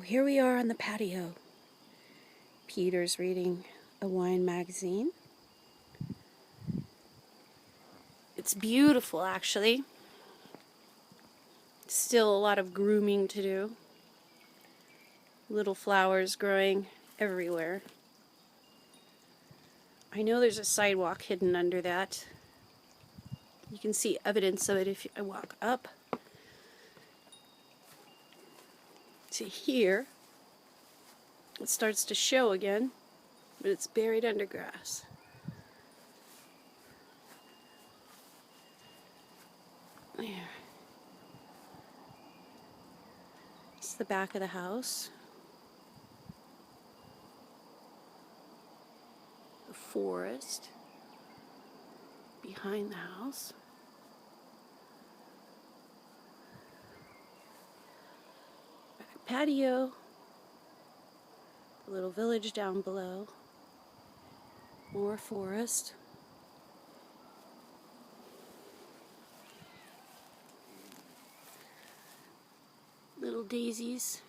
here we are on the patio. Peter's reading a wine magazine. It's beautiful, actually. Still a lot of grooming to do. Little flowers growing everywhere. I know there's a sidewalk hidden under that. You can see evidence of it if I walk up to here. It starts to show again, but it's buried under grass. There. It's the back of the house. The forest behind the house. Back patio. The little village down below. More forest. Little daisies.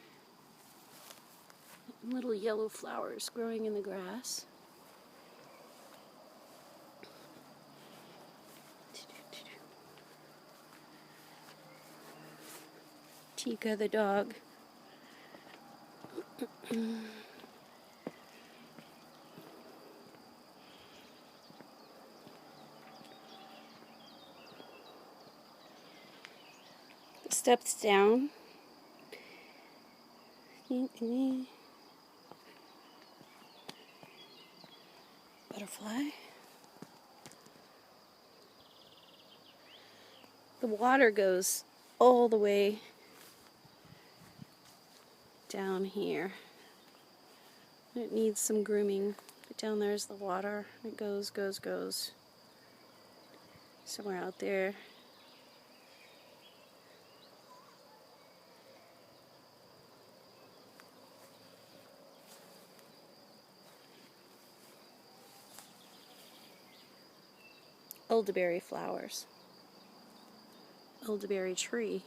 Little yellow flowers growing in the grass. Tika the dog. Steps down. Butterfly. The water goes all the way down here. It needs some grooming. But down there's the water. It goes. Somewhere out there. Elderberry flowers. Elderberry tree.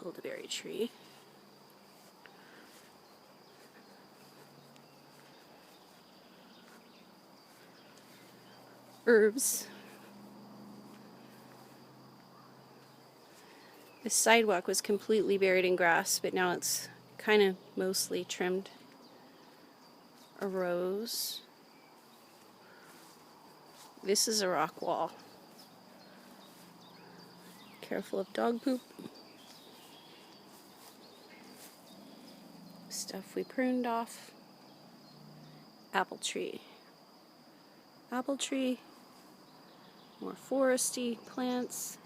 Elderberry tree. Herbs. The sidewalk was completely buried in grass, but now it's kind of mostly trimmed. A rose. This is a rock wall. Careful of dog poop. Stuff we pruned off. Apple tree. Apple tree. More foresty plants.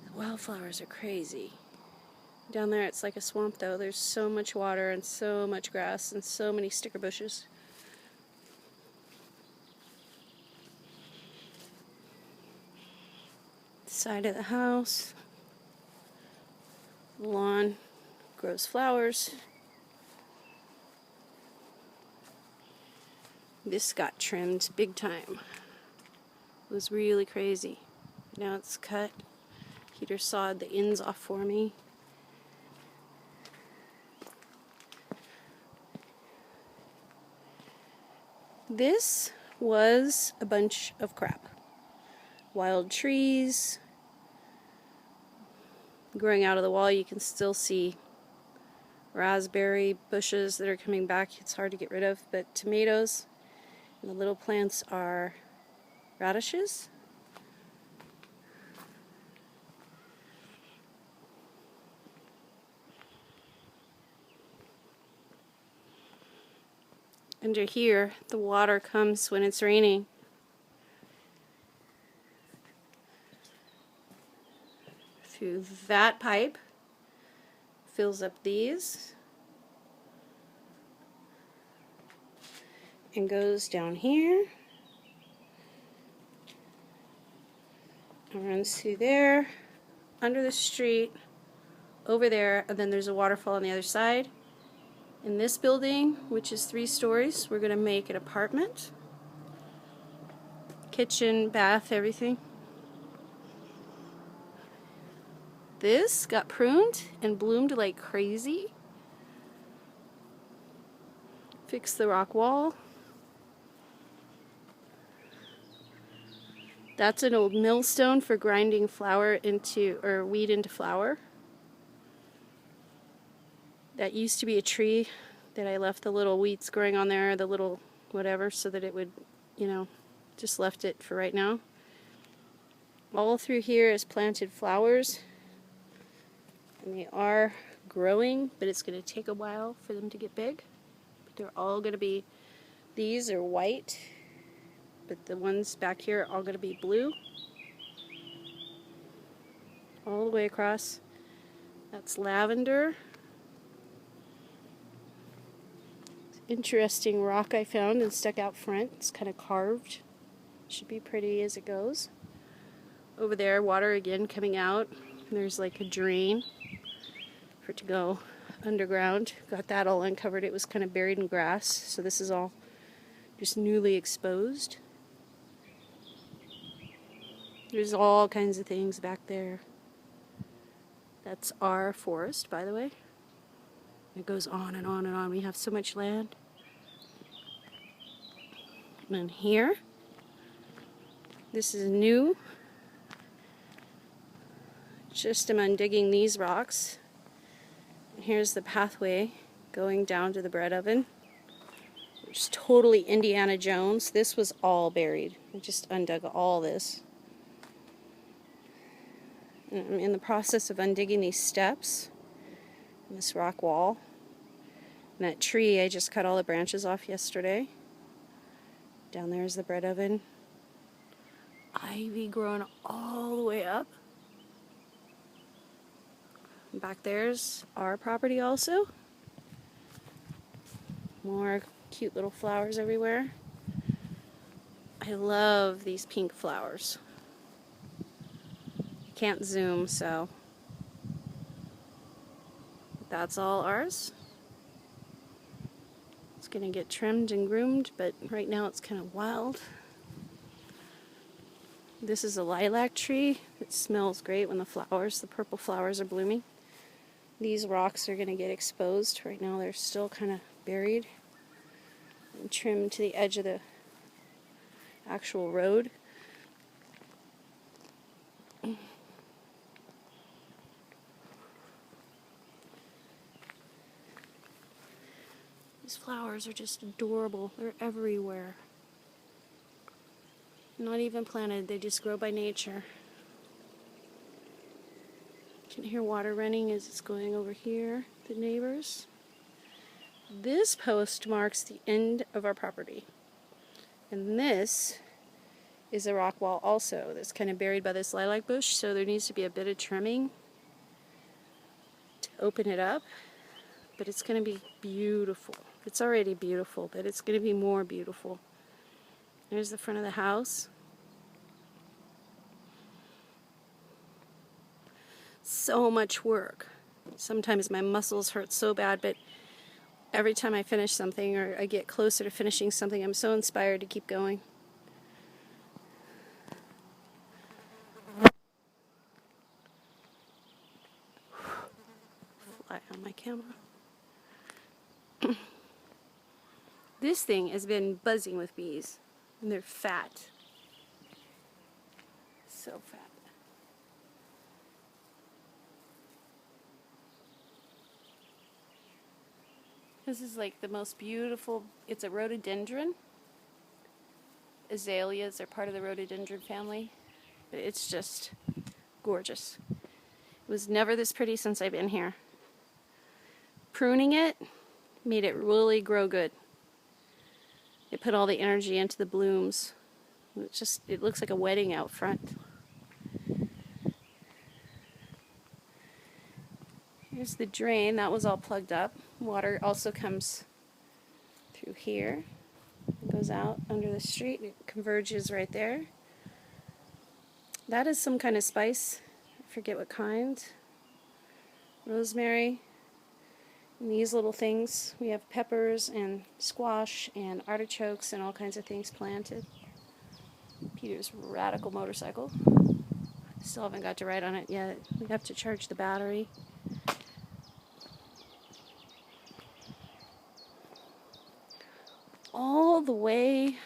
The wildflowers are crazy. Down there it's like a swamp though. There's so much water and so much grass and so many sticker bushes. Side of the house. Lawn grows flowers. This got trimmed big time. It was really crazy. Now it's cut. Peter sawed the ends off for me. This was a bunch of crap. Wild trees. Growing out of the wall, you can still see raspberry bushes that are coming back. It's hard to get rid of, but tomatoes. And the little plants are radishes. Under here, the water comes when it's raining. Through that pipe, fills up these, and goes down here, and runs through there, under the street, over there, and then there's a waterfall on the other side. In this building, which is 3 stories, we're going to make an apartment. Kitchen, bath, everything. This got pruned and bloomed like crazy. Fixed the rock wall. That's an old millstone for grinding flour into, or wheat into flour. That used to be a tree that I left the little weeds growing on there, the little whatever, so that it would, you know, just left it for right now. All through here is planted flowers, and they are growing, but it's going to take a while for them to get big. But they're all going to be, these are white, but the ones back here are all going to be blue. All the way across. That's lavender. Interesting rock I found and stuck out front. It's kind of carved. Should be pretty as it goes. Over there, water again coming out. There's like a drain for it to go underground. Got that all uncovered. It was kind of buried in grass, so this is all just newly exposed. There's all kinds of things back there. That's our forest, by the way. It goes on and on and on. We have so much land. And then here, this is new. Just am undigging these rocks. Here's the pathway going down to the bread oven. It's totally Indiana Jones. This was all buried. I just undug all this. And I'm in the process of undigging these steps. This rock wall. And that tree, I just cut all the branches off yesterday. Down there is the bread oven. Ivy growing all the way up. And back there's our property also. More cute little flowers everywhere. I love these pink flowers. I can't zoom, so that's all ours. It's going to get trimmed and groomed, but right now it's kind of wild. This is a lilac tree. It smells great when the flowers, the purple flowers, are blooming. These rocks are going to get exposed. Right now they're still kind of buried and trimmed to the edge of the actual road. These flowers are just adorable. They're everywhere. Not even planted, they just grow by nature. You can hear water running as it's going over here, the neighbors. This post marks the end of our property. And this is a rock wall also that's kind of buried by this lilac bush, so there needs to be a bit of trimming to open it up. But it's going to be beautiful. It's already beautiful, but it's going to be more beautiful. There's the front of the house. So much work. Sometimes my muscles hurt so bad, but every time I finish something or I get closer to finishing something, I'm so inspired to keep going. Fly on my camera. This thing has been buzzing with bees, and they're fat. So fat. This is like the most beautiful, it's a rhododendron. Azaleas are part of the rhododendron family, but it's just gorgeous. It was never this pretty since I've been here. Pruning it made it really grow good. It put all the energy into the blooms. It looks like a wedding out front. Here's the drain. That was all plugged up. Water also comes through here. It goes out under the street. It converges right there. That is some kind of spice. I forget what kind. Rosemary. And these little things. We have peppers and squash and artichokes and all kinds of things planted. Peter's radical motorcycle. Still haven't got to ride on it yet. We have to charge the battery. All the way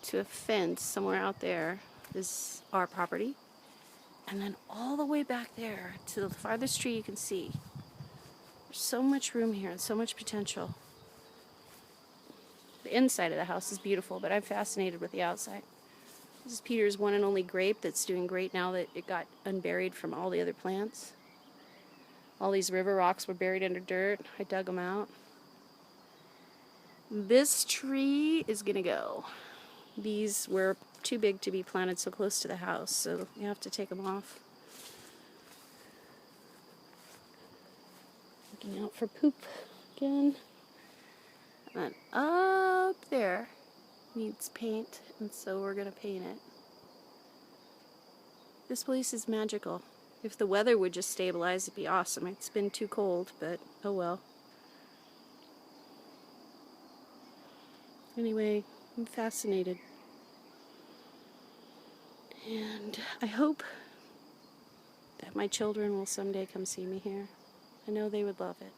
to a fence somewhere out there is our property. And then all the way back there to the farthest tree you can see. There's so much room here and so much potential. The inside of the house is beautiful, but I'm fascinated with the outside. This is Peter's one and only grape that's doing great now that it got unburied from all the other plants. All these river rocks were buried under dirt. I dug them out. This tree is gonna go. These were too big to be planted so close to the house, so you have to take them off. Looking out for poop again. And up there needs paint, and so we're gonna paint it. This place is magical. If the weather would just stabilize, it'd be awesome. It's been too cold, but oh well. Anyway, I'm fascinated. And I hope that my children will someday come see me here. I know they would love it.